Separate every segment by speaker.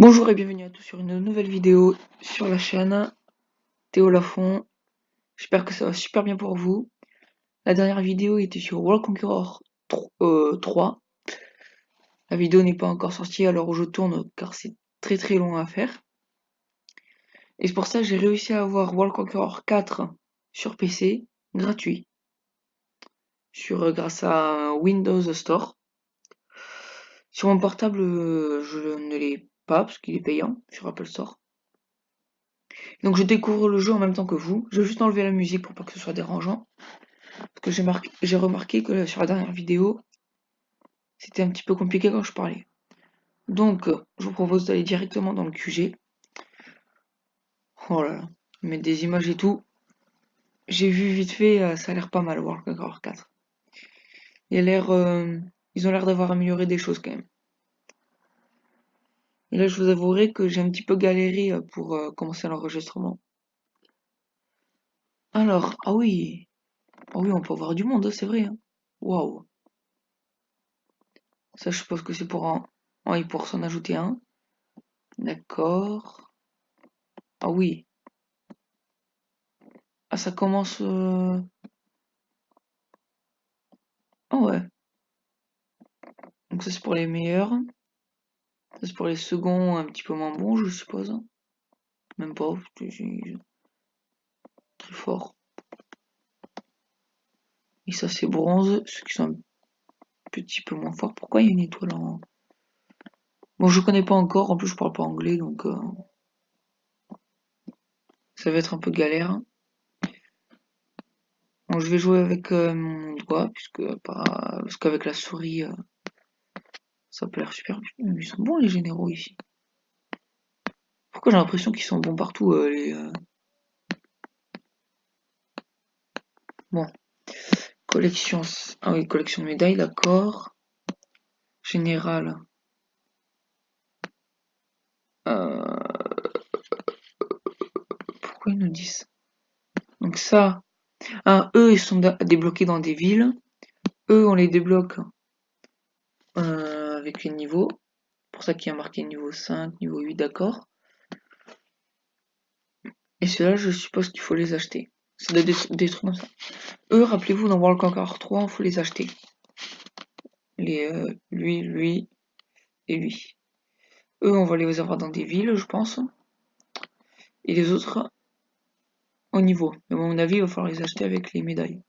Speaker 1: Bonjour et bienvenue à tous sur une nouvelle vidéo sur la chaîne Théo Lafont. J'espère que ça va super bien pour vous. La dernière vidéo était sur World Conqueror 3. La vidéo n'est pas encore sortie à l'heure où je tourne car c'est très long à faire. Et c'est pour ça que j'ai réussi à avoir World Conqueror 4 sur PC gratuit grâce à Windows Store. Sur mon portable, je ne l'ai pas parce qu'il est payant sur Apple Store. Donc je découvre le jeu en même temps que vous. Je vais juste enlever la musique pour pas que ce soit dérangeant. Parce que j'ai remarqué que sur la dernière vidéo, c'était un petit peu compliqué quand je parlais. Donc je vous propose d'aller directement dans le QG. Oh là là, mettre des images et tout. J'ai vu vite fait, ça a l'air pas mal World Warcraft 4. Ils ont l'air d'avoir amélioré des choses quand même. Et là je vous avouerai que j'ai un petit peu galéré pour commencer l'enregistrement. Alors, ah oui, on peut avoir du monde, c'est vrai. Hein. Waouh. Ça, je suppose que c'est pour oui, pour s'en ajouter un. D'accord. Ah oui. Ah, ça commence. Ah ouais. Donc ça, c'est pour les meilleurs. Ça, c'est pour les seconds un petit peu moins bons, je suppose. Même pas. Très fort. Et ça, c'est bronze. Ceux qui sont un petit peu moins forts. Pourquoi il y a une étoile en. Bon, je connais pas encore. En plus, je parle pas anglais, donc ça va être un peu galère. Bon, je vais jouer avec mon doigt, parce qu'avec la souris, ça peut l'air super. Ils sont bons les généraux ici. Pourquoi j'ai l'impression qu'ils sont bons partout Bon, collection. Ah oui, collection de médailles, d'accord. Général. Pourquoi ils nous disent? Donc ça. Eux, ils sont débloqués dans des villes. Eux, on les débloque avec les niveaux. Pour ça qu'il y a marqué niveau 5, niveau 8, d'accord. Et ceux-là, je suppose qu'il faut les acheter. C'est des trucs comme ça. Eux, rappelez-vous, dans World Conqueror 3, il faut les acheter. Lui et lui. Eux, on va les avoir dans des villes, je pense. Et les autres, au niveau. Mais à mon avis, il va falloir les acheter avec les médailles.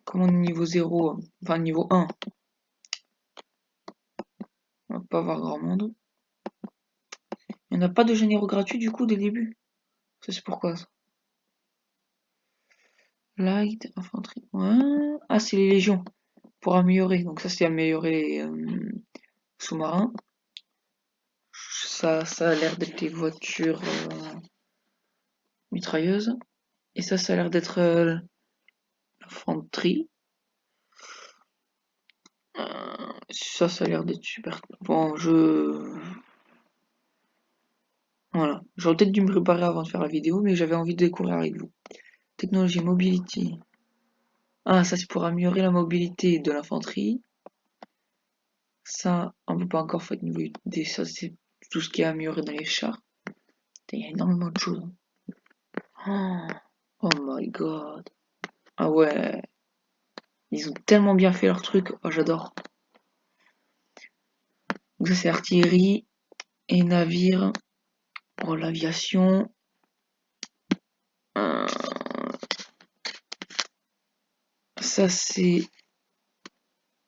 Speaker 1: Comme on est niveau 0, enfin niveau 1, on va pas avoir grand monde. Il n'y en a pas de généraux gratuits du coup dès le début. Ça c'est pourquoi ça. Light, infanterie. Ouais. Ah, c'est les légions. Pour améliorer. Donc ça c'est améliorer les sous-marins. Ça a l'air d'être les voitures mitrailleuses. Et ça a l'air d'être l'infanterie. Ça a l'air d'être super. Bon, voilà. J'aurais peut-être dû me préparer avant de faire la vidéo, mais j'avais envie de découvrir avec vous. Technologie, mobility. Ah, ça c'est pour améliorer la mobilité de l'infanterie. Ça, on peut pas encore faire niveau des. Ça, c'est tout ce qui est amélioré dans les chars. Il y a énormément de choses. Oh my god. Ah ouais. Ils ont tellement bien fait leur truc. Oh, j'adore. Donc ça, c'est artillerie et navire. Oh, l'aviation. Ça, c'est.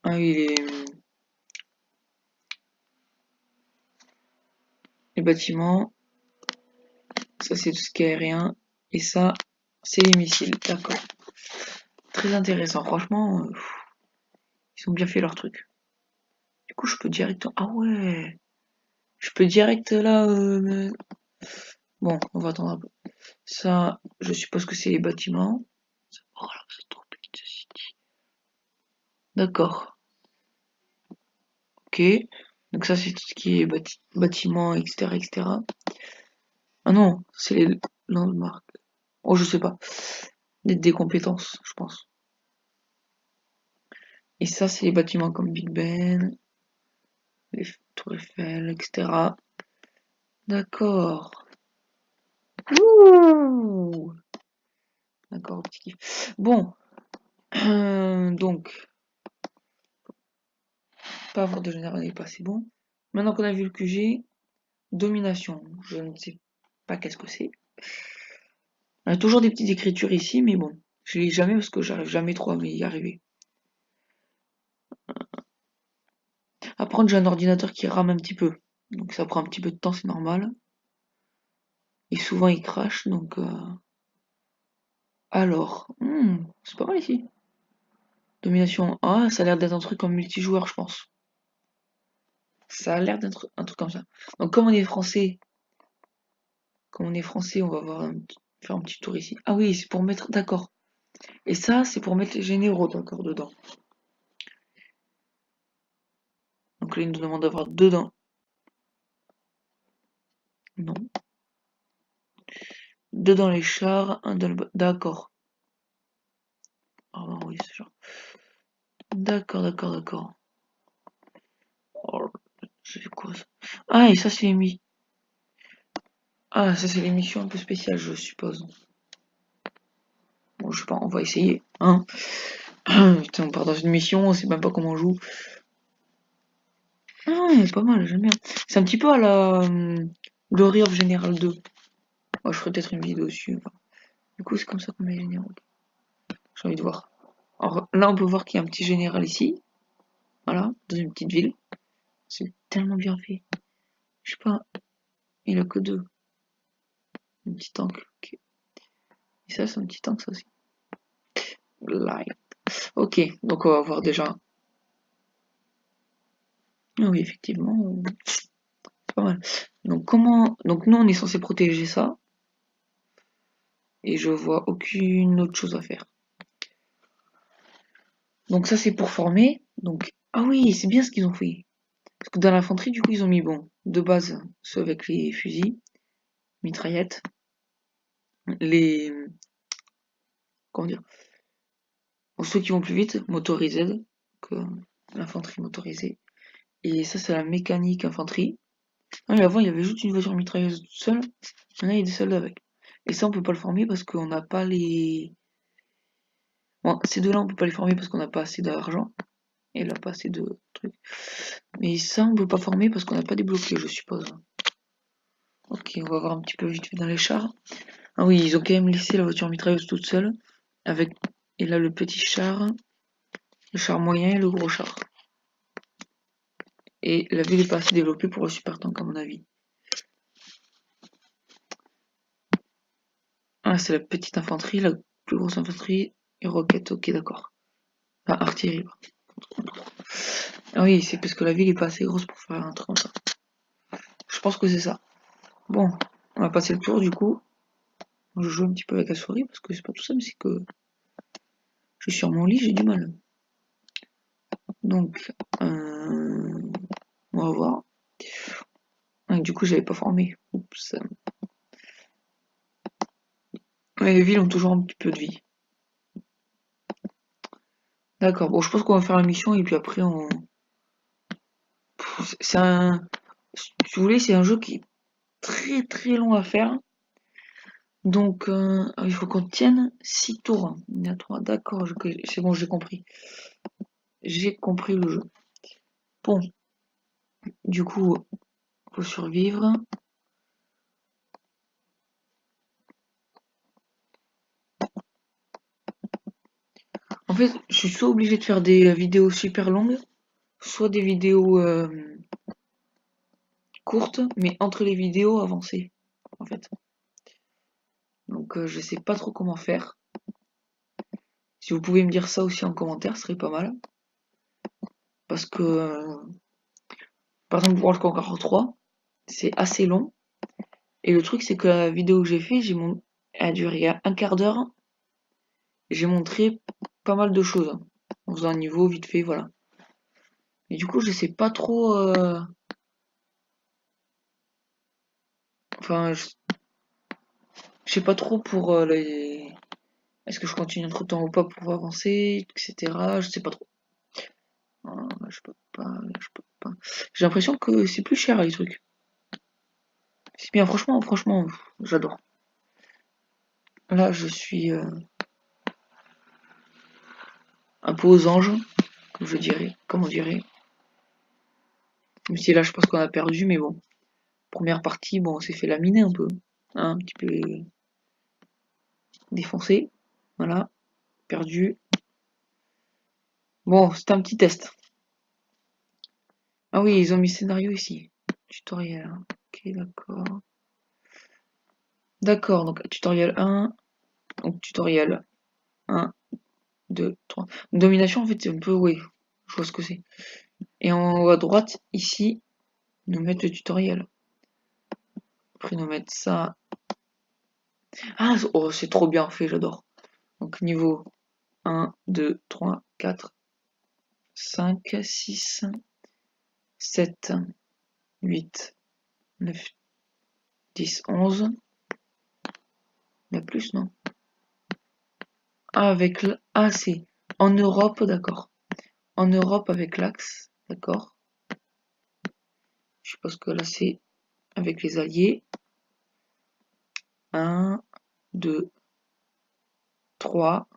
Speaker 1: Ah oui, les bâtiments. Ça, c'est tout ce qui est aérien. Et ça, c'est les missiles. D'accord. Très intéressant. Franchement, ils ont bien fait leur truc. Du coup, je peux direct. Ah ouais. Je peux direct là. Bon, on va attendre un peu. Ça, je suppose que c'est les bâtiments. Oh là, c'est trop petit ceci. D'accord. Ok. Donc ça, c'est tout ce qui est bâtiment, etc., etc. Ah non, c'est les landmarks. Oh, je sais pas. Des compétences, je pense. Et ça, c'est les bâtiments comme Big Ben. Tour Eiffel, etc. D'accord. Ouh. D'accord, petit kiff. Bon, donc, pas avoir de général pas, c'est bon. Maintenant qu'on a vu le QG, domination, je ne sais pas qu'est-ce que c'est. On a toujours des petites écritures ici, mais bon, je lis jamais parce que j'arrive jamais trop à y arriver. Apprendre, j'ai un ordinateur qui rame un petit peu, donc ça prend un petit peu de temps, c'est normal. Et souvent il crache, donc... Alors, c'est pas mal ici. Domination, ah, ça a l'air d'être un truc en multijoueur, je pense. Ça a l'air d'être un truc comme ça. Donc comme on est français, on va faire un petit tour ici. Ah oui, c'est pour mettre, d'accord. Et ça, c'est pour mettre les généraux, d'accord, dedans. Donc là, il nous demande d'avoir dedans. Non. Deux dans les chars, un dans le... D'accord. Ah bah oui, c'est genre... D'accord, d'accord, d'accord. Oh, c'est quoi ça? Ah, et ça, c'est les mis. Ah, ça, c'est l'émission un peu spéciale, je suppose. Bon, je sais pas, on va essayer, hein. Putain, on part dans une mission, on sait même pas comment on joue. Ah, il est pas mal, j'aime bien. C'est un petit peu à la Glory of General 2. Moi, je ferai peut-être une vidéo dessus. Enfin. Du coup, c'est comme ça qu'on met général. J'ai envie de voir. Alors, là, on peut voir qu'il y a un petit général ici. Voilà, dans une petite ville. C'est tellement bien fait. Je sais pas, il a que deux. Un petit tank. Okay. Et ça, c'est un petit tank, ça aussi. Light. Ok, donc on va voir déjà. Ah oui, effectivement, c'est pas mal. Donc comment. Donc nous, on est censé protéger ça. Et je vois aucune autre chose à faire. Donc ça, c'est pour former. Donc, ah oui, c'est bien ce qu'ils ont fait. Parce que dans l'infanterie, du coup, ils ont mis, bon, de base, ceux avec les fusils, mitraillettes, les... Comment dire? Bon, ceux qui vont plus vite, motorisés, que l'infanterie motorisée. Et ça, c'est la mécanique infanterie. Ah, et avant, il y avait juste une voiture mitrailleuse toute seule. Maintenant, il y a des soldats avec. Et ça, on peut pas le former parce qu'on n'a pas les... Bon, ces deux-là, on peut pas les former parce qu'on n'a pas assez d'argent. Et là, pas assez de trucs. Mais ça, on peut pas former parce qu'on n'a pas débloqué, je suppose. Ok, on va voir un petit peu vite fait dans les chars. Ah oui, ils ont quand même laissé la voiture mitrailleuse toute seule. Avec... Et là, le petit char, le char moyen et le gros char. Et la ville est pas assez développée pour le super tank, à mon avis. Ah, c'est la petite infanterie, la plus grosse infanterie et roquette, ok, d'accord. Enfin, artillerie. Ah oui, c'est parce que la ville est pas assez grosse pour faire un truc comme ça. Je pense que c'est ça. Bon, on va passer le tour du coup. Je joue un petit peu avec la souris parce que c'est pas tout ça, mais c'est que je suis sur mon lit, j'ai du mal. Donc, on va voir. Ah, du coup, j'avais pas formé. Oups. Ouais, les villes ont toujours un petit peu de vie. D'accord, bon, je pense qu'on va faire la mission et puis après on... C'est un... Si vous voulez, c'est un jeu qui est très très long à faire. Donc, il faut qu'on tienne 6 tours. Il y a 3, d'accord, c'est bon, j'ai compris. J'ai compris le jeu. Bon, du coup, faut survivre. En fait, je suis soit obligé de faire des vidéos super longues, soit des vidéos courtes, mais entre les vidéos avancées, en fait. Donc, je sais pas trop comment faire. Si vous pouvez me dire ça aussi en commentaire, ce serait pas mal. Parce que, par exemple, World Conqueror 3, c'est assez long. Et le truc, c'est que la vidéo que j'ai fait, elle a duré un quart d'heure. J'ai montré pas mal de choses. En faisant un niveau vite fait, voilà. Et du coup, je sais pas trop... Enfin, je sais pas trop pour les... Est-ce que je continue entre temps ou pas pour avancer, etc. Je sais pas trop. Ah, là, je peux pas, là, je peux pas. J'ai l'impression que c'est plus cher les trucs. C'est bien, franchement, j'adore. Là, je suis un peu aux anges, comme on dirait. Même si là, je pense qu'on a perdu, mais bon. Première partie, bon, on s'est fait laminer un peu. Hein, un petit peu défoncé. Voilà, perdu. Bon, c'était un petit test. Ah oui, ils ont mis scénario ici. Tutoriel. Ok, d'accord. D'accord, donc tutoriel 1. Donc tutoriel 1, 2, 3. Domination, en fait, c'est un peu, oui, je vois ce que c'est. Et en haut à droite, ici, nous mettre le tutoriel. Après, nous mettre ça. Ah, oh, c'est trop bien fait, j'adore. Donc niveau 1, 2, 3, 4, 5, 6, 7, 8, 9, 10, 11. Il y a plus, non? Ah, avec l'. Ah, c'est en Europe, d'accord. En Europe avec l'axe, d'accord. Je suppose que là, c'est avec les alliés. 1, 2, 3,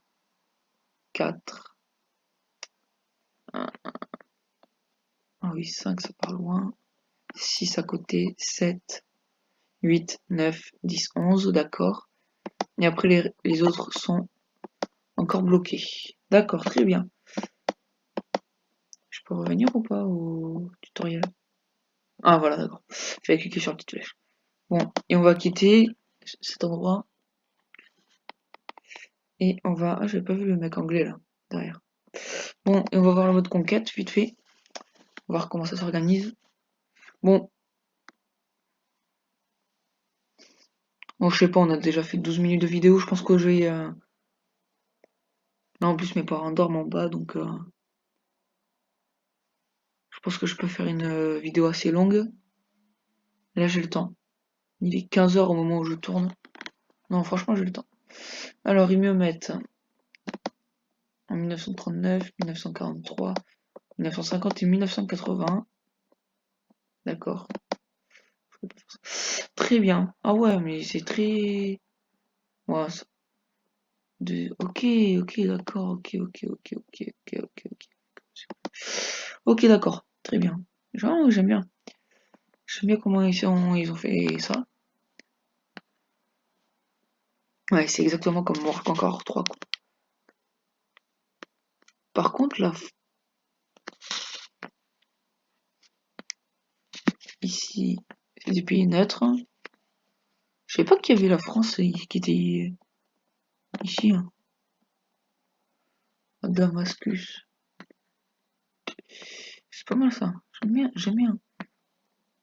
Speaker 1: 4. Ah oui, 5, ça part loin. 6 à côté, 7, 8, 9, 10, 11, d'accord. Et après, les autres sont encore bloqués. D'accord, très bien. Je peux revenir ou pas au tutoriel? Ah voilà, d'accord. Je vais cliquer sur le petit flèche. Bon, et on va quitter cet endroit. Et on va... Ah, j'avais pas vu le mec anglais là, derrière. Bon, et on va voir le mode conquête, vite fait. On va voir comment ça s'organise. Bon, je sais pas, on a déjà fait 12 minutes de vidéo, je pense que je vais... Là, en plus, mes parents dorment en bas, donc... Je pense que je peux faire une vidéo assez longue. Là, j'ai le temps. Il est 15 h au moment où je tourne. Non, franchement, j'ai le temps. Alors, ils me mettent en 1939, 1943, 1950 et 1980. D'accord. Très bien. Ah ouais, mais c'est très... Ouais, ok, d'accord, ok. Ok, d'accord, très bien. Genre, j'aime bien. J'aime bien comment ils ont fait ça. Ouais, c'est exactement comme Work encore 3. Par contre, là, ici, c'est des pays neutres. Je sais pas qu'il y avait la France qui était ici, hein, à Damascus. C'est pas mal ça. J'aime bien.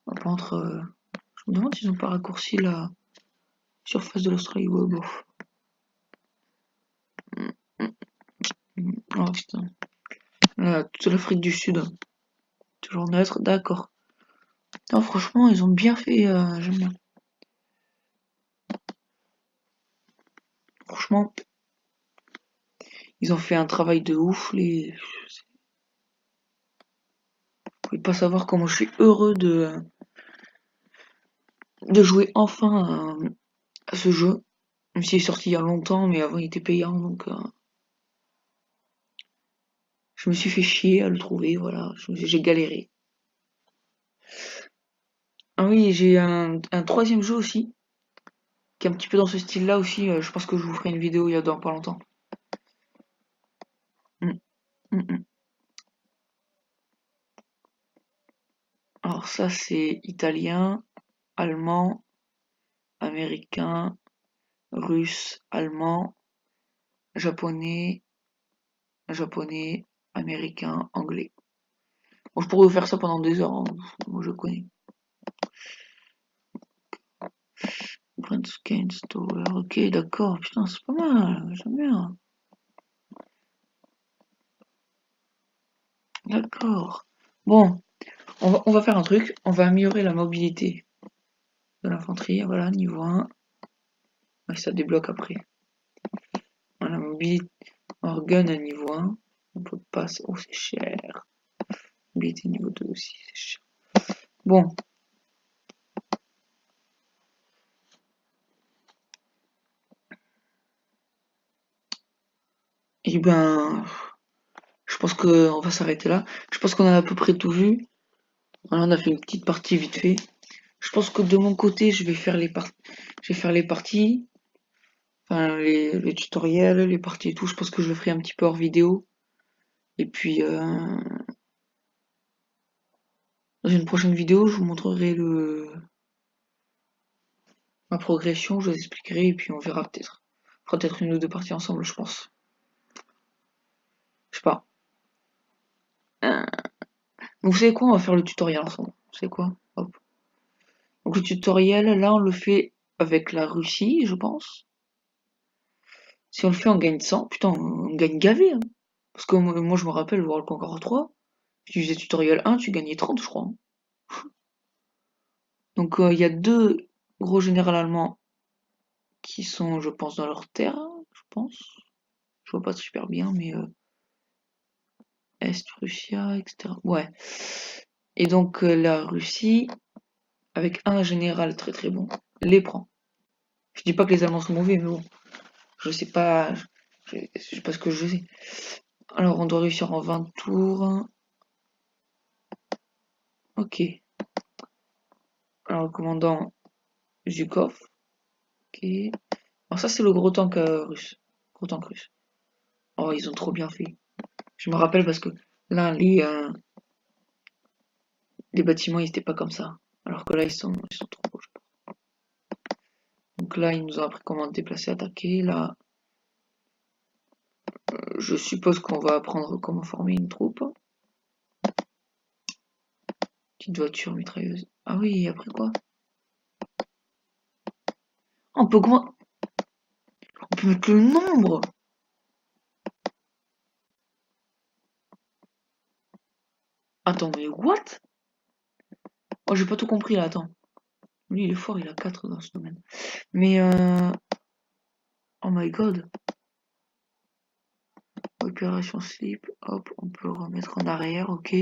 Speaker 1: Par contre, je me demande s'ils ont pas raccourci la surface de l'Australie. Ouais, bof. Oh putain. Là, toute l'Afrique du Sud. Toujours neutre, d'accord. Non, franchement, ils ont bien fait. J'aime bien. Franchement, ils ont fait un travail de ouf. Vous pouvez pas savoir comment je suis heureux de jouer enfin à ce jeu. Même s'il est sorti il y a longtemps, mais avant il était payant, donc je me suis fait chier à le trouver, voilà. J'ai galéré. Ah oui, j'ai un troisième jeu aussi, qui est un petit peu dans ce style-là aussi. Je pense que je vous ferai une vidéo il y a dans pas longtemps. Mm, mm. Alors ça c'est italien, allemand, américain, russe, allemand, japonais, américain, anglais. Bon, je pourrais vous faire ça pendant des heures, hein. Moi je connais. Grand Scan Tower, ok, d'accord, putain, c'est pas mal, j'aime bien. D'accord. Bon, on va faire un truc, on va améliorer la mobilité de l'infanterie, voilà, niveau 1. Ouais, ça débloque après. Voilà, mobilité, organe à niveau 1. On peut pas, oh c'est cher. Abilité niveau 2 aussi, c'est chiant. Bon. Et ben, je pense qu'on va s'arrêter là. Je pense qu'on a à peu près tout vu. Voilà, on a fait une petite partie vite fait. Je pense que de mon côté, je vais faire les parties. Enfin, les tutoriels, les parties et tout. Je pense que je le ferai un petit peu hors vidéo. Et puis, dans une prochaine vidéo, je vous montrerai ma progression, je vous expliquerai. Et puis, on verra peut-être. On fera peut-être une ou deux parties ensemble, je pense. Je sais pas. Donc, vous savez quoi? On va faire le tutoriel ensemble. Vous savez quoi? Hop. Donc, le tutoriel, là, on le fait avec la Russie, je pense. Si on le fait, on gagne 100. Putain, on gagne gavé, hein. Parce que moi, je me rappelle, World Conqueror 3, tu faisais tutoriel 1, tu gagnais 30, je crois, hein. Donc, il y a deux gros généraux allemands qui sont, je pense, dans leur terre, je pense. Je vois pas super bien, mais Est, Russia, etc. Ouais. Et donc, la Russie, avec un général très très bon, les prend. Je dis pas que les Allemands sont mauvais, mais bon, je sais pas, je sais pas ce que je sais. Alors, on doit réussir en 20 tours. Ok. Alors, le commandant Zhukov. Ok. Alors, ça, c'est le gros tank russe. Gros tank russe. Oh, ils ont trop bien fait. Je me rappelle parce que là, les bâtiments, ils étaient pas comme ça. Alors que là, ils sont trop beaux. Donc là, ils nous ont appris comment déplacer, attaquer. Là, je suppose qu'on va apprendre comment former une troupe. Petite voiture mitrailleuse. Ah oui, après quoi? On peut mettre le nombre. Attends, mais what? Oh, j'ai pas tout compris là, attends. Lui, il est fort, il a 4 dans ce domaine. Mais oh my god. Opération slip, hop, on peut le remettre en arrière, ok.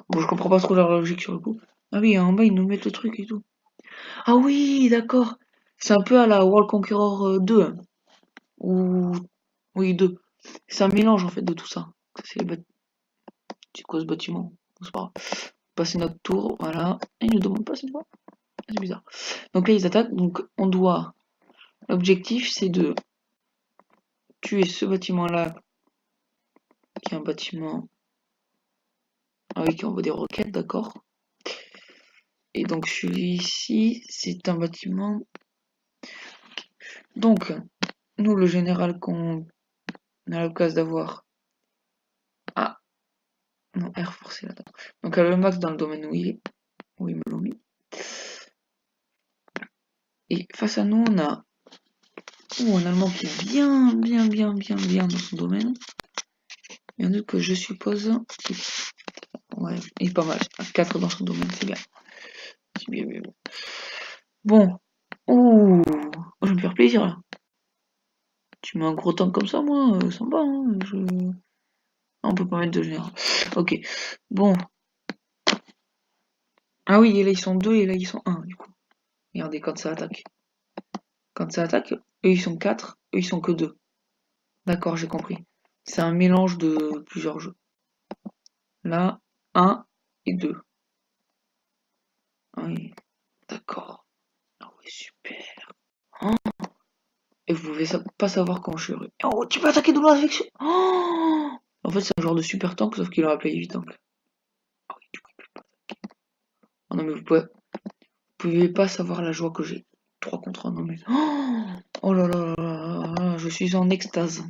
Speaker 1: Bon, je comprends pas trop leur logique sur le coup. Ah oui, en bas, ils nous mettent le truc et tout. Ah oui, d'accord. C'est un peu à la World Conqueror 2. Hein. Ou... Oui, 2. C'est un mélange, en fait, de tout ça. Ça, c'est C'est quoi ce bâtiment? C'est pas grave. Passer notre tour, voilà. Et ils nous demandent pas cette fois. C'est bizarre. Donc là, ils attaquent. Donc, on doit... L'objectif, c'est de tuer ce bâtiment-là, qui est un bâtiment... Ah oui, qui envoie des roquettes, d'accord. Et donc, celui-ci, c'est un bâtiment... Donc, nous, le général qu'on a l'occasion d'avoir... Ah, non, Air Force, c'est là. Donc, à le max dans le domaine où il est. Où ils me l'ont mis. Et face à nous, on a... un Allemand qui est bien dans son domaine. Et un autre que je suppose... Ouais, il est pas mal. 4 dans son domaine, c'est bien. C'est bien. Bon. Ouh, je vais me faire plaisir là. Tu mets un gros tank comme ça, moi, ça me va. Hein, on peut pas mettre de général. Ok. Bon. Ah oui, et là ils sont 2 et là ils sont 1 du coup. Regardez quand ça attaque. Quand ça attaque, eux ils sont 4, eux ils sont que 2. D'accord, j'ai compris. C'est un mélange de plusieurs jeux. Là, 1 et 2. Ah oui, d'accord. Ah oui, super. Oh, et vous pouvez pas savoir quand je suis heureux. Oh, tu peux attaquer de loin avec ce... Oh, en fait, c'est un genre de super tank, sauf qu'il aura appelé heavy tank. Ah oui, du coup, il peut pas attaquer. Oh non, mais vous pouvez pas savoir la joie que j'ai. 3 contre 1, non mais... Oh là là là là, je suis en extase.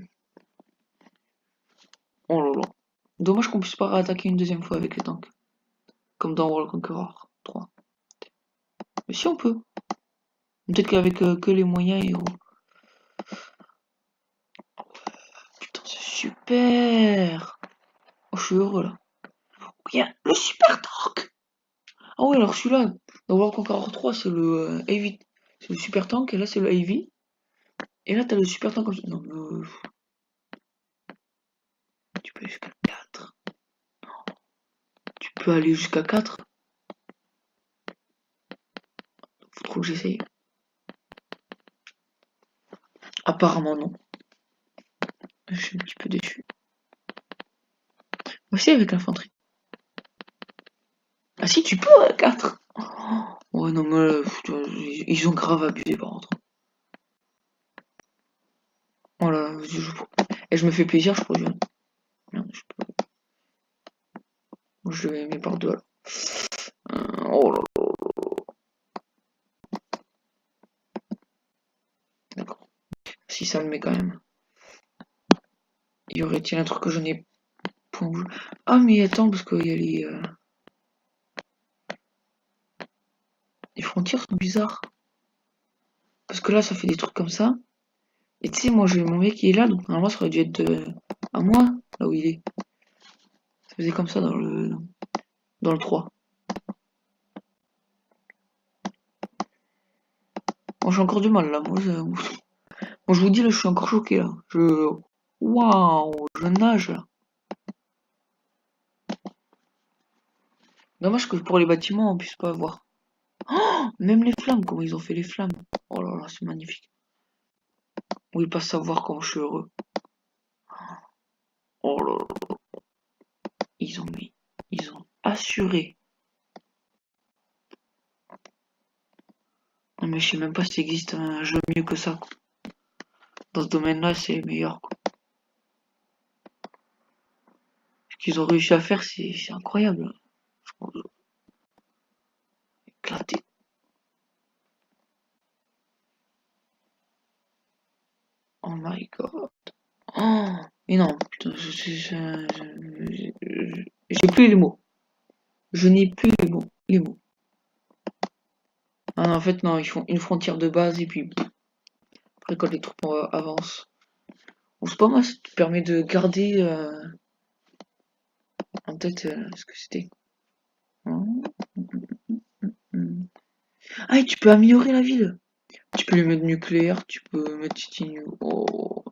Speaker 1: Oh là là. Dommage qu'on puisse pas réattaquer une deuxième fois avec les tanks. Comme dans World Conqueror 3. Mais si on peut. Peut-être qu'avec que les moyens et... Putain, c'est super. Oh, je suis heureux là. Regarde, le super tank. Ah oui, alors celui-là, dans World Conqueror 3, c'est le Heavy. C'est le super tank, et là c'est le Heavy. Et là t'as le super tank comme ça. Non mais... tu peux jusqu'à 4. peux aller jusqu'à 4. Faut trop que j'essaye. Apparemment non. Je suis un petit peu déçu. Aussi avec l'infanterie. Ah si, tu peux à 4. Ouais, non, mais ils ont grave abusé par contre. Voilà, et je me fais plaisir, je produis. Merde, je peux. Moi, je vais mettre par deux alors. Oh là là. D'accord. Si ça le met quand même. Il y aurait-il un truc que je n'ai point vu. Ah, mais attends, parce qu'il y a les frontières sont bizarres. Parce que là, ça fait des trucs comme ça. Et tu sais, moi, j'ai mon mec qui est là, donc normalement, ça aurait dû être à moi, là où il est. Ça faisait comme ça dans le 3. Moi, j'ai encore du mal, là. Moi, je vous dis, là, je suis encore choqué, là. Waouh, je nage, là. Dommage que pour les bâtiments, on puisse pas voir. Oh, même les flammes, comment ils ont fait les flammes. Oh là là, c'est magnifique. Vous pouvez pas savoir comment je suis heureux. Oh là là. Ils ont assuré. Non mais je sais même pas s'il existe un jeu mieux que ça, quoi. Dans ce domaine-là, c'est meilleur, quoi. Ce qu'ils ont réussi à faire, c'est incroyable. Éclaté. Oh my god. Oh, mais non, putain, j'ai plus les mots. Je n'ai plus les mots. Ah non, en fait, non, ils font une frontière de base et puis après, quand les troupes avancent. Bon, c'est pas mal, ça te permet de garder en tête ce que c'était. Ah, et tu peux améliorer la ville. Tu peux lui mettre nucléaire, tu peux mettre titanium. Oh,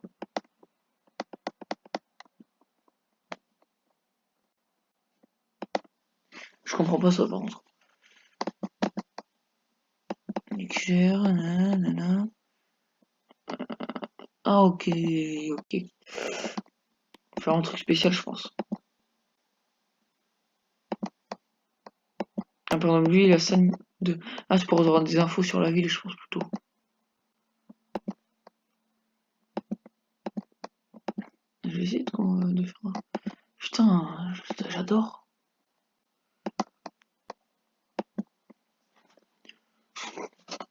Speaker 1: je comprends pas ça par contre. Nucléaire, nanana. Ah, ok, ok. Faut faire un truc spécial, je pense. Ah, par exemple, lui, il a ça de. Ah, c'est pour avoir des infos sur la ville, je pense plutôt. Je vais essayer de faire un. Putain, j'adore.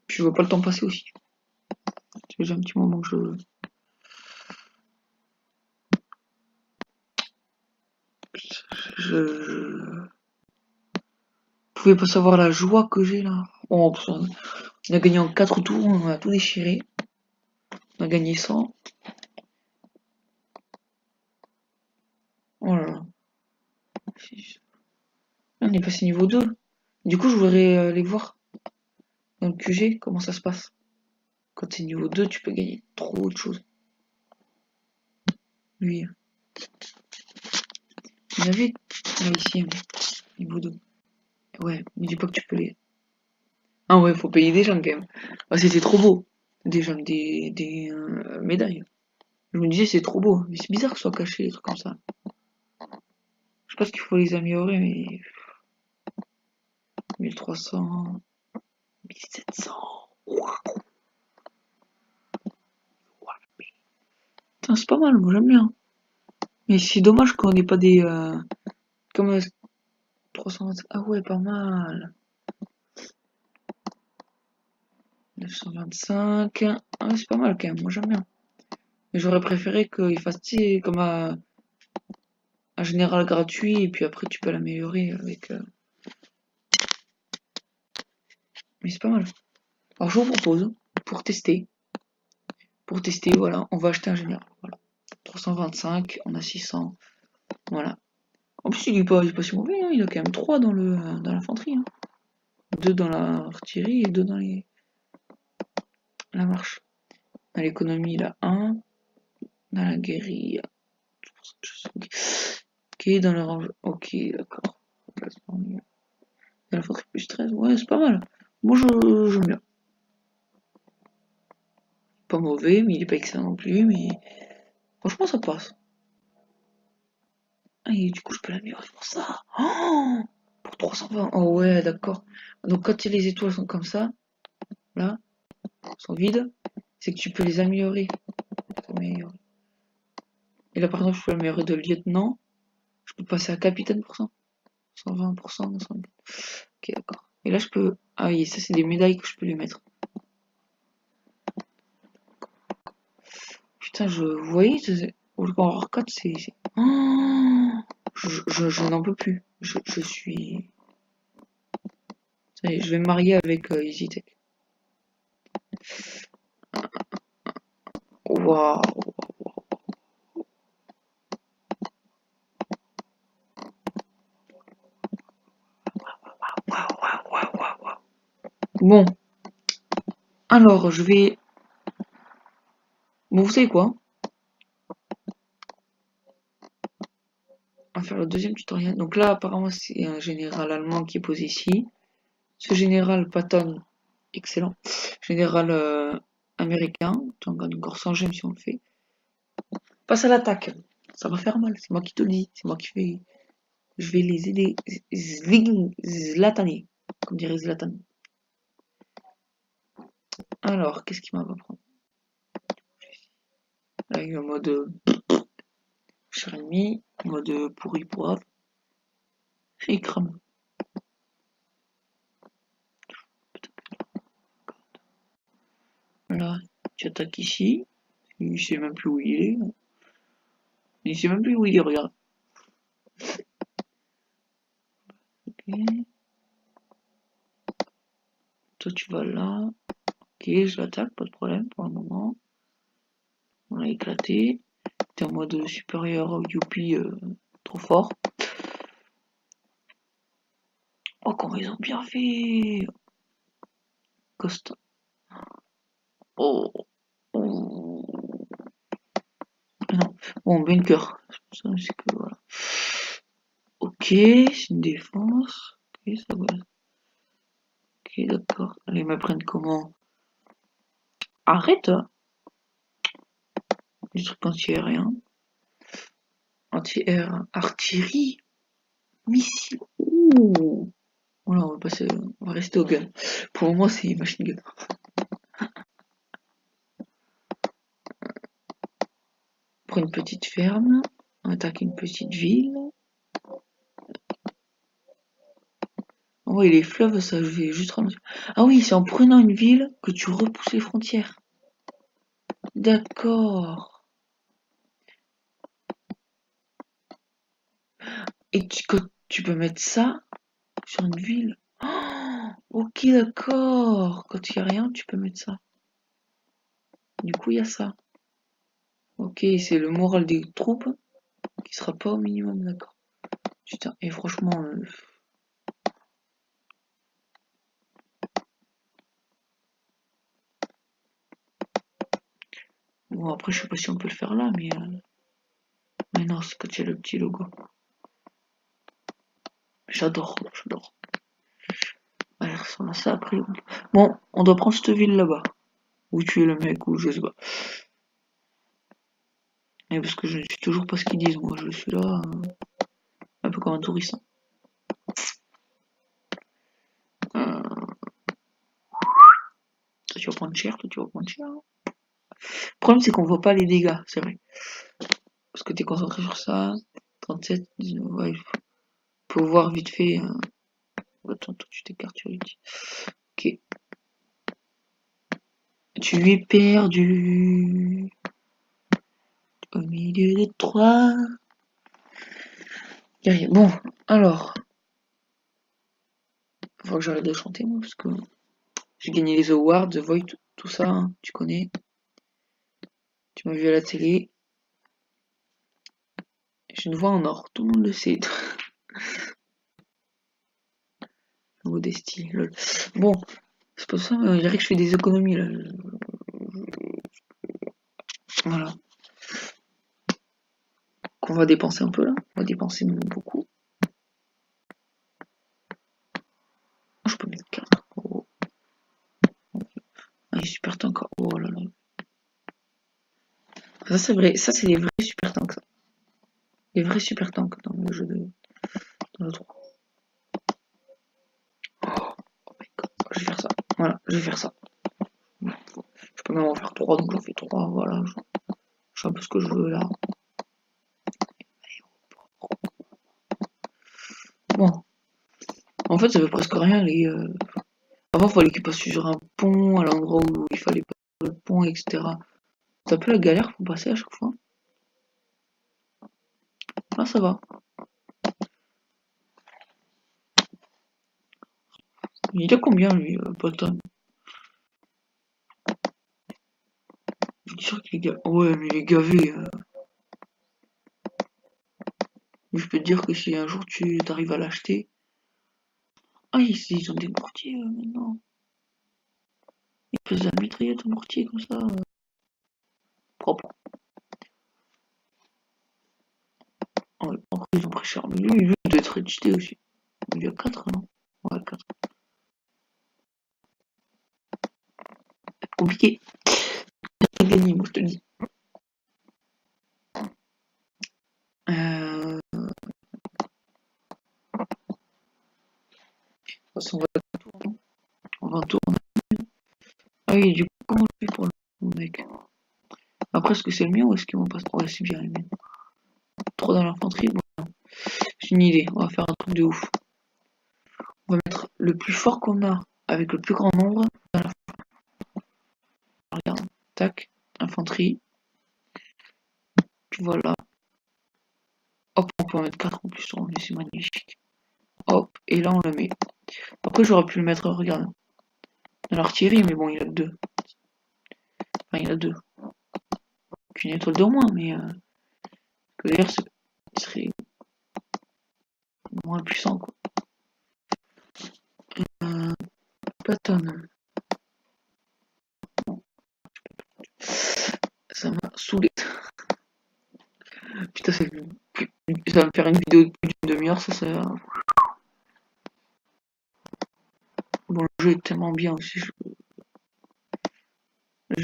Speaker 1: Puis je vois pas le temps passer aussi. C'est déjà un petit moment que je pouvais pas savoir la joie que j'ai là. Oh, on a gagné en 4 tours, on a tout déchiré. On a gagné 100. Oh là là. On est passé niveau 2. Du coup, je voudrais aller voir dans le QG comment ça se passe. Quand c'est niveau 2, tu peux gagner trop de choses. Lui. Il y avait ici, niveau 2. Ouais, mais dis pas que tu peux les. Ah ouais, faut payer des gens quand même. Ah, c'était trop beau. Des gens, des médailles. Je me disais, c'est trop beau. Mais c'est bizarre que ce soit caché, les trucs comme ça. Je pense qu'il faut les améliorer, mais. 1300. 1700. Putain, c'est pas mal, moi j'aime bien. Mais c'est dommage qu'on n'ait pas des. Comme 320. Ah ouais, pas mal. 925. Ah, c'est pas mal quand même, moi j'aime bien. Mais j'aurais préféré qu'il fasse comme un général gratuit et puis après tu peux l'améliorer avec. Mais c'est pas mal. Alors je vous propose, pour tester, voilà, on va acheter un général. Voilà. 325, on a 600. Voilà. En plus il est pas si mauvais, hein, il a quand même 3 dans l'infanterie. Hein. 2 dans l'artillerie et 2 dans la marche. Dans l'économie, il a 1. Dans la guérilla. Ok, dans le range. Ok, d'accord. Et la force plus 13, ouais, c'est pas mal. Moi, j'aime bien. Pas mauvais, mais il est pas excellent non plus, mais franchement, ça passe. Ah, et du coup, je peux l'améliorer pour ça. Oh, pour 320. Oh ouais, d'accord. Donc, quand les étoiles sont comme ça, là, sont vides, c'est que tu peux les améliorer. Et là, par exemple, je peux l'améliorer de lieutenant. Je peux passer à capitaine pour ça. 120%, 120. Ok, d'accord. Et là, je peux... Ah oui, ça, c'est des médailles que je peux lui mettre. Putain, vous voyez, au War 4, c'est... Oh, je n'en peux plus. Je suis... Ça y est, je vais me marier avec EasyTech. Waouh. Bon, alors, je vais... Bon, vous savez quoi? On va faire le deuxième tutoriel. Donc là, apparemment, c'est un général allemand qui est posé ici. Ce général Patton, excellent. Général américain, on gagne encore 100 gemmes si on le fait. Passe à l'attaque. Ça va faire mal, c'est moi qui te le dis. C'est moi qui fais. Je vais les aider. Zlataner, comme dirait Zlatan. Alors, qu'est-ce qu'il m'a va prendre? Là, il y a un mode cher ennemi, mode pourri poivre. Et il crame. Là, tu attaques ici. Il sait même plus où il est. Il sait même plus où il est, regarde. Okay. Toi, tu vas là. Ok, je l'attaque, pas de problème pour le moment. On l'a éclaté. T'es en mode supérieur, youpi, trop fort. Oh, comment ils ont bien fait! Costa. Oh, oh. Non. Bon, bunker. C'est que voilà. Ok, c'est une défense. Ok, ça va. Ok, d'accord. Allez, m'apprennent comment? Arrête! Hein. Du truc anti-aérien. Anti-air. Artillerie. Missile. Ouh. Voilà, on va rester au gun. Pour le moment, c'est machine gun. Pour une petite ferme. On attaque une petite ville. Oui, les fleuves, ça, je vais juste ramasser. Ah oui, c'est en prenant une ville que tu repousses les frontières. D'accord. Et tu peux mettre ça sur une ville. Oh, ok, d'accord. Quand il n'y a rien, tu peux mettre ça. Du coup, il y a ça. Ok, c'est le moral des troupes qui sera pas au minimum, d'accord. Putain, et franchement... Bon, après, je sais pas si on peut le faire là, mais... Mais non, c'est quand il y a le petit logo. J'adore, j'adore. Elle ressemble à ça après. Bon, on doit prendre cette ville là-bas. Où tu es le mec, ou je sais pas. Et parce que je ne suis toujours pas ce qu'ils disent, moi. Je suis là, un peu comme un touriste. Toi, tu vas prendre cher, toi, tu vas prendre cher. Le problème, c'est qu'on voit pas les dégâts, c'est vrai. Parce que t'es concentré sur ça. 37, 19, ouais. Faut voir vite fait. Attends, toi, tu t'écartes sur l'outil. Ok. Tu es perdu. Au milieu des trois. Bon, alors. Faut que j'arrête de chanter, moi, parce que j'ai gagné les awards, The Voice, tout ça, hein, tu connais. Tu m'as vu à la télé. J'ai une voix en or, tout le monde le sait. Modestie, lol. Bon, c'est pas ça, mais on dirait que je fais des économies là. Voilà. Qu'on va dépenser un peu là. On va dépenser beaucoup. super tank. Oh là là. Ça c'est vrai, ça c'est les vrais super tanks. Ça. Les vrais super tanks dans le jeu de dans le 3. Oh my god, je vais faire ça. Voilà, je vais faire ça. Je peux même en faire 3, donc j'en fais 3, voilà. Je sais un peu ce que je veux là. Bon. En fait, ça veut presque rien les. Avant, il fallait qu'il passe sur un pont à l'endroit où il fallait pas le pont, etc. C'est un peu la galère pour passer à chaque fois. Là, ça va. Il a combien lui, Bolton? Je suis sûr qu'il est gavé. Ouais, mais il est gavé. Mais je peux te dire que si un jour tu arrives à l'acheter. Ah, ils ont des mortiers maintenant. Ils faisaient la mitraillette au mortier comme ça. Propre. Ah ouais, après, ils ont pris cher. Mais lui, il doit être cheaté aussi. Il y a 4, non? Ouais, 4. Compliqué. C'est gagné, moi, je te le dis. De toute façon, on va tourner. Ah oui, du coup, comment je fais pour le mec? Après, est-ce que c'est le mien ou est-ce qu'ils vont pas... Ouais, c'est bien le mien. 3 dans l'infanterie, bon. J'ai une idée, on va faire un truc de ouf. On va mettre le plus fort qu'on a avec le plus grand nombre dans la... Regarde, tac, infanterie. Voilà. Hop, on peut en mettre 4 en plus, oh, mais c'est magnifique. Hop, et là on le met. Après j'aurais pu le mettre, regarde, dans l'artillerie, mais bon, il a que 2. Enfin, il a 2. Qu'une étoile de moins, mais que d'ailleurs, il serait moins puissant, quoi. Patton. Ça m'a saoulé. Putain, ça va me faire une vidéo de plus d'une demi-heure, ça. Bon, le jeu est tellement bien aussi, je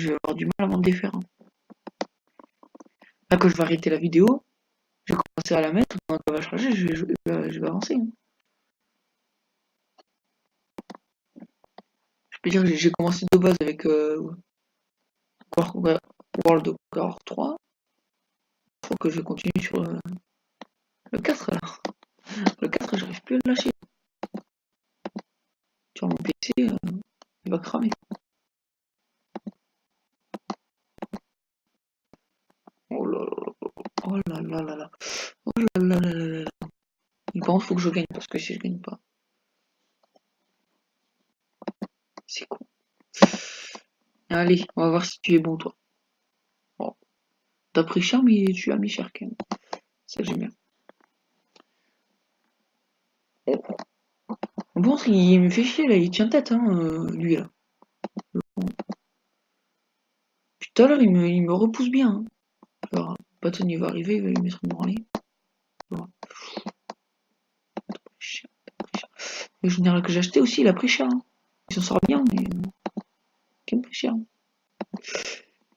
Speaker 1: vais avoir du mal à m'en défaire. Hein. Là, quand je vais arrêter la vidéo, je vais commencer à la mettre, pendant qu'elle va charger, je vais avancer. Hein. Je peux dire que j'ai commencé de base avec World of War 3. Il faut que je continue sur le 4 là. Le 4, j'arrive plus à le lâcher. Sur mon PC, il va cramer. Oh là là là. Oh là là là là. Oh là là là là là. Il pense qu'il faut que je gagne parce que si je gagne pas, c'est con. Allez, on va voir si tu es bon toi. Oh. T'as pris cher mais tu as mis cher quand même. Ça j'aime bien. Bon, il me fait chier là, il tient tête hein, lui là. Puis tout à l'heure il me repousse bien. Hein. Alors, Patton il va arriver, il va lui mettre une branlée. Voilà. Le général que j'ai acheté aussi, il a pris cher. Hein. Il s'en sort bien, mais il a pris cher.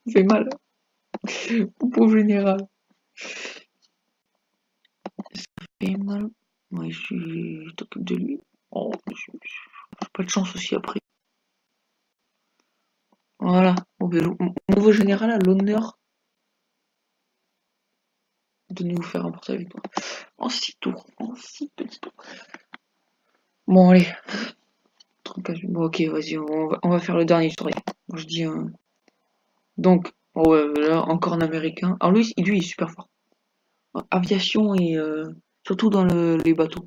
Speaker 1: Il fait mal. Mon pauvre général. Ça fait mal. Ouais, je t'occupe de lui. Oh, j'ai pas de chance aussi après. Voilà. Bon, ben, mon nouveau général a l'honneur de nous faire un portrait avec toi. En 6 tours. En 6 petits tours. Bon, allez. Bon, ok, vas-y, on va faire le dernier historique. Moi, je dis. Donc, oh, ouais, là, encore un américain. Alors, lui, il est super fort. Aviation et surtout dans les bateaux.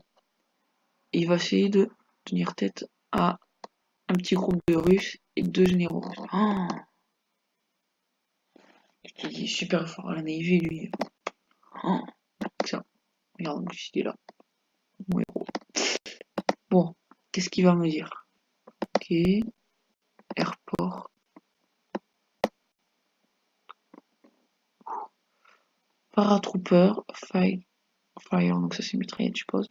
Speaker 1: Il va essayer de tenir tête à un petit groupe de Russes et 2 généraux. Oh, il est super fort à la Navy, lui. Oh, ça. Regarde, il est là. Mon héros. Bon, qu'est-ce qu'il va me dire? Ok. Airport. Paratrooper. Fire. Donc ça c'est mitraillette, je suppose.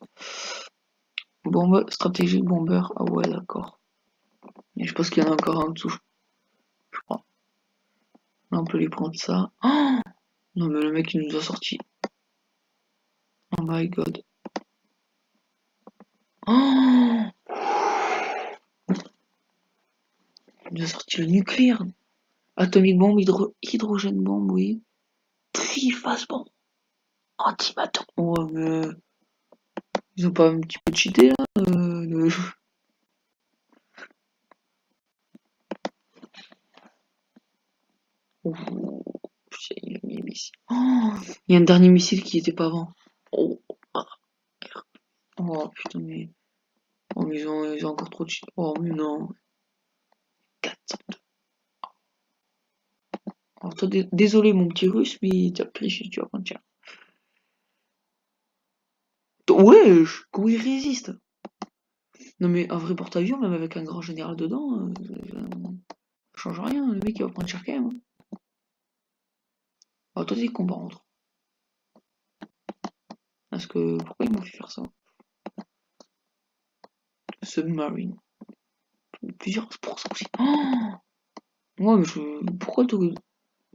Speaker 1: Bombe stratégique bomber. Ah ouais, d'accord. Et je pense qu'il y en a encore un en dessous. Là, on peut les prendre ça. Oh non, mais le mec, il nous a sorti. Oh my god. Oh il nous a sorti le nucléaire. Atomic bomb, hydrogène bomb, oui. Triphase bomb. Antimaton. Ouais, mais... Ils ont pas un petit peu cheaté, là Oh, putain, il a mis un missile. Oh, il y a un dernier missile qui était pas avant. Oh, ah, oh putain, mais... Oh, mais ils ont encore trop de cheat. Oh, mais non. 402. Alors, toi, désolé, mon petit russe, mais t'as triché, tu vas prendre cher. Wesh, comment il résiste? Non, mais un vrai porte-avions, même avec un grand général dedans, ça change rien. Le mec, il va prendre cher quand même. Alors, toi, t'es con, par contre. Parce que, pourquoi ils m'ont fait faire ça? Submarine. Plusieurs pour ça aussi. Oh ouais, mais pourquoi tout.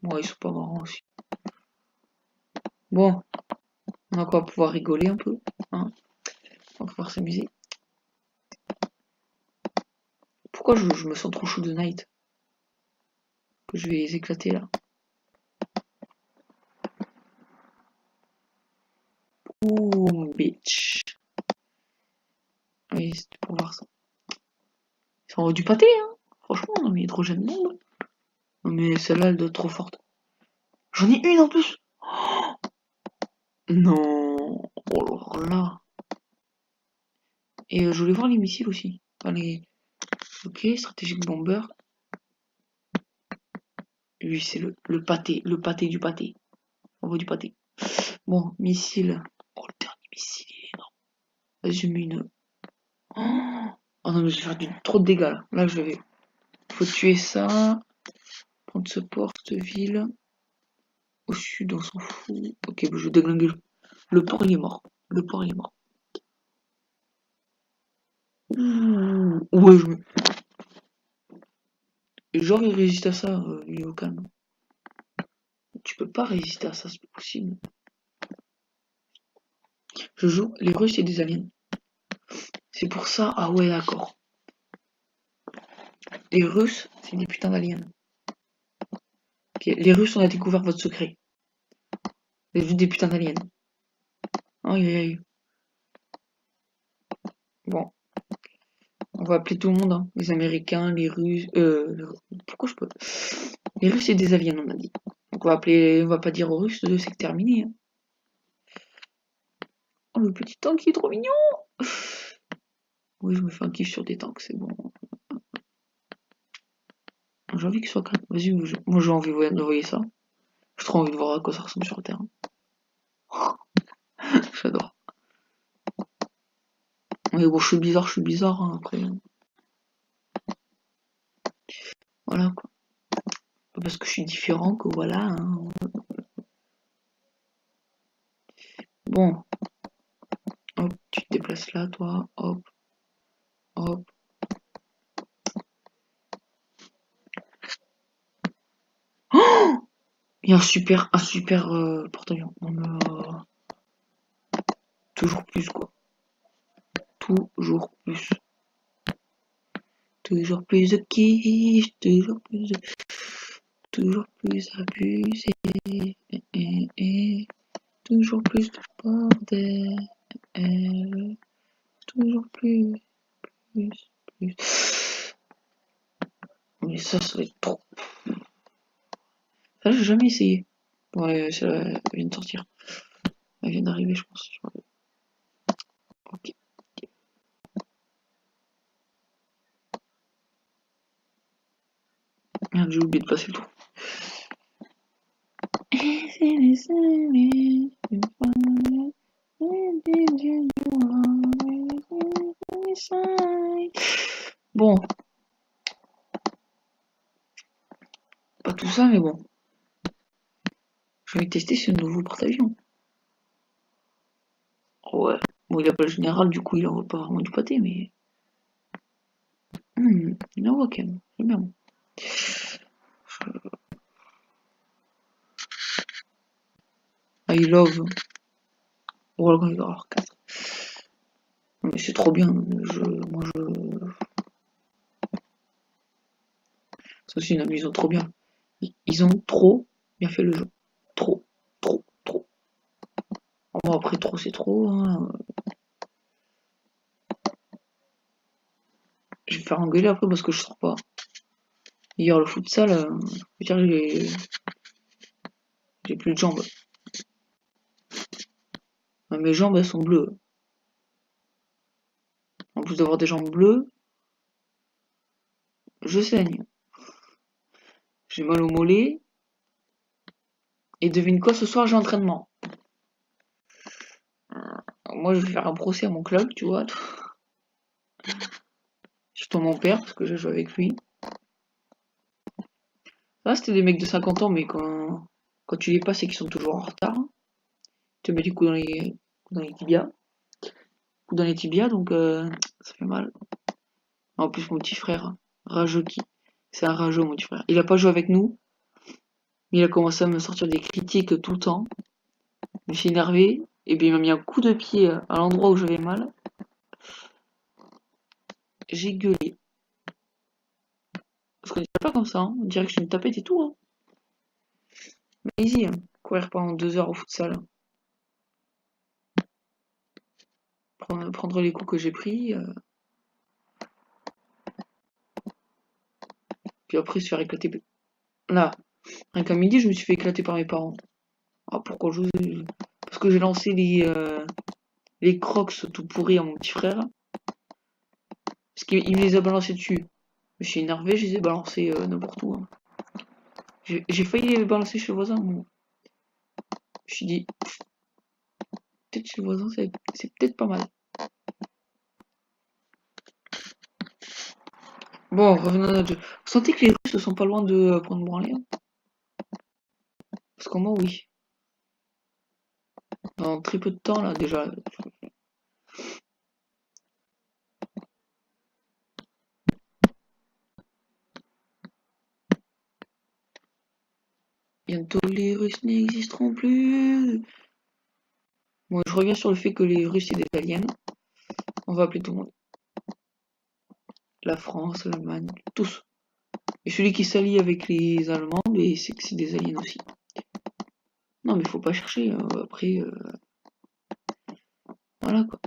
Speaker 1: Ouais, ils sont pas marrants aussi. Bon, on va quoi pouvoir rigoler un peu. Hein, on va pouvoir s'amuser. Pourquoi je me sens trop chaud de night? Que je vais les éclater là. Ouh, bitch. Oui, c'était pour voir ça. Ils sont du pâté, hein. Franchement, non mais hydrogène bombe. Non mais celle-là, elle doit être trop forte. J'en ai une en plus. Non. Oh alors là. Et je voulais voir les missiles aussi. Enfin, les... Ok, stratégique bomber. Lui, c'est le pâté. Le pâté du pâté. On voit du pâté. Bon, missile. Oh, le dernier missile, il est énorme. Vas-y, je mets une... Oh non, mais je vais faire trop de dégâts là. Là, je vais... Faut tuer ça. Prendre ce port, cette ville. Au sud, on s'en fout. Ok, bah, je vais déglinguer. Le port, il est mort. Le port, il est mort. Ouh. Ouais, je me... Genre, il résiste à ça, lui, au calme. Tu peux pas résister à ça, c'est pas possible. Je joue les Russes et des aliens. C'est pour ça, ah ouais, d'accord. Les Russes, c'est des putains d'aliens. Okay. Les Russes, on a découvert votre secret. Vous avez vu des putains d'aliens. Aïe, aïe, aïe. Bon, on va appeler tout le monde, hein. Les Américains, les Russes. Pourquoi je peux. Les Russes et des aliens, on a dit. Donc on va appeler. On va pas dire aux Russes, c'est terminé. Hein. Oh, le petit tank, il est trop mignon! Oui, je me fais un kiff sur des tanks, c'est bon. J'ai envie qu'il soit calme. Vas-y, moi j'ai envie d'envoyer ça. J'ai trop envie de voir à quoi ça ressemble sur le terrain. J'adore. Mais bon, je suis bizarre, hein, après. Voilà, quoi. Pas parce que je suis différent que voilà. Hein. Bon. Hop, tu te déplaces là, toi. Hop, hop. Oh il y a un super porte-avions. Toujours plus, quoi. Toujours plus. Toujours plus de kiff, toujours plus abusé. Toujours plus de bordel. Toujours plus. Mais ça va être trop. Ça, j'ai jamais essayé. Ouais, ça elle vient de sortir. Elle vient d'arriver, je pense. Ok. Merde, j'ai oublié de passer le tour. Bon. Pas tout ça, mais bon. Je vais tester ce nouveau porte-avions. Ouais. Bon, il a pas le général, du coup, il envoie pas vraiment du pâté, mais. Il envoie quand même. C'est bien. I love World of Warcraft 4. Non mais c'est trop bien. Ça aussi, non, mais ils ont trop bien. Ils ont trop bien fait le jeu. Trop, trop, trop. Bon, après, trop, c'est trop. Hein. Je vais me faire engueuler après parce que je sors pas. Hier, le futsal, je veux dire, j'ai plus de jambes. Mes jambes, elles sont bleues. En plus d'avoir des jambes bleues, je saigne. J'ai mal au mollet. Et devine quoi, ce soir, j'ai entraînement. Moi, je vais faire un procès à mon club, tu vois. Surtout mon père, parce que j'ai joué avec lui. Là, c'était des mecs de 50 ans, mais quand tu les passes et qu'ils sont toujours en retard, tu te mets du coup dans les tibias. Coup dans les tibias, donc ça fait mal. En plus, mon petit frère, rageux c'est un rageux, mon petit frère. Il a pas joué avec nous, mais il a commencé à me sortir des critiques tout le temps. Je me suis énervé, et bien il m'a mis un coup de pied à l'endroit où j'avais mal. J'ai gueulé. Parce qu'on dirait pas comme ça, hein. On dirait que je suis une tapette et tout. Hein. Mais easy, hein. Courir pendant 2 heures au futsal. Prendre les coups que j'ai pris. Puis après se faire éclater. Là, rien qu'à midi, je me suis fait éclater par mes parents. Ah, pourquoi Parce que j'ai lancé les crocs tout pourris à mon petit frère. Parce qu'il me les a balancés dessus. Je me suis énervé, je les ai balancés n'importe où. Hein. J'ai failli les balancer chez le voisin. Moi. Je me suis dit, peut-être chez le voisin, c'est peut-être pas mal. Bon, revenons à notre jeu. Vous sentez que les Russes ne sont pas loin de prendre branler hein. Parce que moi, oui. Dans très peu de temps, là, déjà. Bientôt, les Russes n'existeront plus. Bon, je reviens sur le fait que les Russes, c'est des aliens. On va appeler tout le monde. La France, l'Allemagne, tous. Et celui qui s'allie avec les Allemands, c'est que c'est des aliens aussi. Non, mais faut pas chercher. Après, voilà quoi.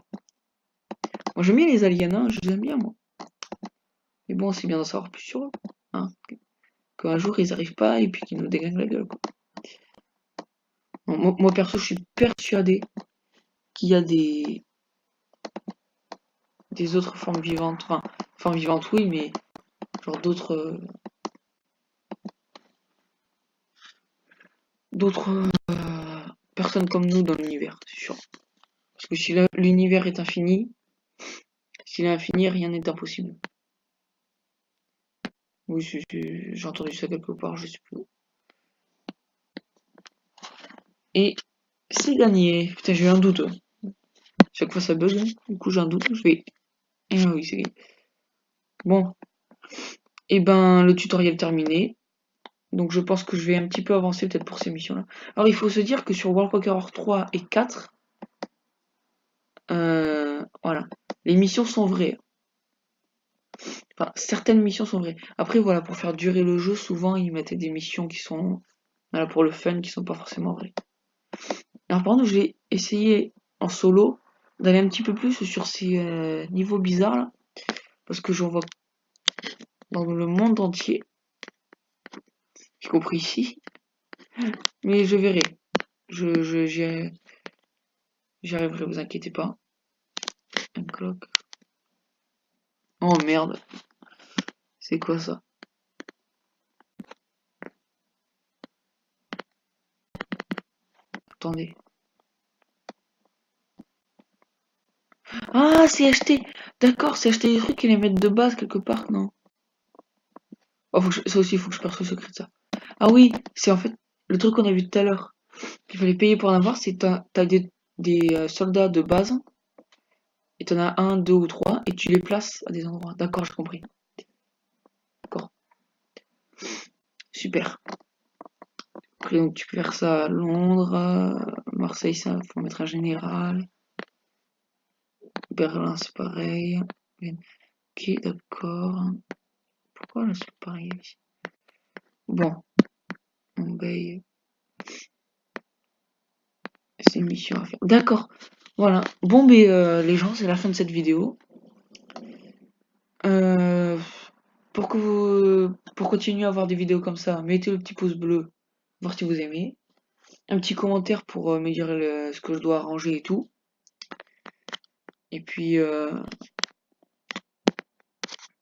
Speaker 1: Moi, j'aime bien les aliens, hein, je les aime bien, moi. Mais bon, c'est bien d'en savoir plus sur eux. Hein. Qu'un jour, ils arrivent pas et puis qu'ils nous dégagent la gueule, quoi. Bon, moi, perso, je suis persuadé qu'il y a des autres formes vivantes. Enfin, formes vivantes, oui, mais genre d'autres personnes comme nous dans l'univers, c'est sûr. Parce que si l'univers est infini, s'il est infini, rien n'est impossible. Oui, j'ai entendu ça quelque part, je sais plus où. Et c'est gagné. Putain, j'ai eu un doute. Chaque fois ça bug, hein. Du coup j'ai un doute, je vais. Et oui, c'est gagné. Bon. Et ben le tutoriel terminé. Donc je pense que je vais un petit peu avancer peut-être pour ces missions-là. Alors il faut se dire que sur World of Warcraft 3 et 4, voilà, les missions sont vraies. Enfin, certaines missions sont vraies. Après voilà, pour faire durer le jeu, souvent ils mettaient des missions qui sont voilà, pour le fun, qui sont pas forcément vraies. Alors par contre, je vais essayer en solo d'aller un petit peu plus sur ces niveaux bizarres là, parce que j'en vois dans le monde entier, y compris ici. Mais je verrai. J'y arriverai, vous inquiétez pas. Un clock. Oh merde. C'est quoi ça? Attendez. Ah, c'est acheter. D'accord, c'est acheter des trucs et les mettre de base quelque part, non? Oh, ça aussi, il faut que je perce le secret de ça. Ah oui, c'est en fait le truc qu'on a vu tout à l'heure. Qu'il fallait payer pour en avoir, c'est t'as des soldats de base. Et t'en as un, deux ou trois, et tu les places à des endroits. D'accord, j'ai compris. D'accord. Super. Après, donc, tu peux faire ça à Londres, Marseille, ça, faut mettre un général. Berlin, c'est pareil. Ok, d'accord. Pourquoi là, c'est pareil ici? Bon, Mumbai, c'est une mission à faire. D'accord, voilà. Bon, mais les gens, c'est la fin de cette vidéo. Euh, pour continuer à avoir des vidéos comme ça, mettez le petit pouce bleu, voir si vous aimez. Un petit commentaire pour me dire ce que je dois arranger et tout. Et puis,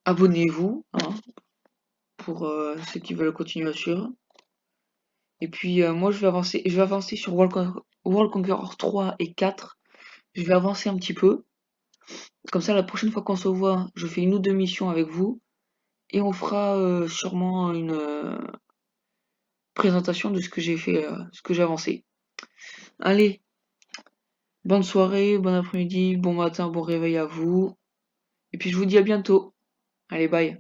Speaker 1: abonnez-vous, hein, pour ceux qui veulent continuer à suivre. Et puis, moi, je vais avancer sur World Conqueror 3 et 4. Je vais avancer un petit peu. Comme ça, la prochaine fois qu'on se voit, je fais une ou deux missions avec vous. Et on fera sûrement une présentation de ce que j'ai fait, ce que j'ai avancé. Allez, bonne soirée, bon après-midi, bon matin, bon réveil à vous. Et puis je vous dis à bientôt. Allez, bye.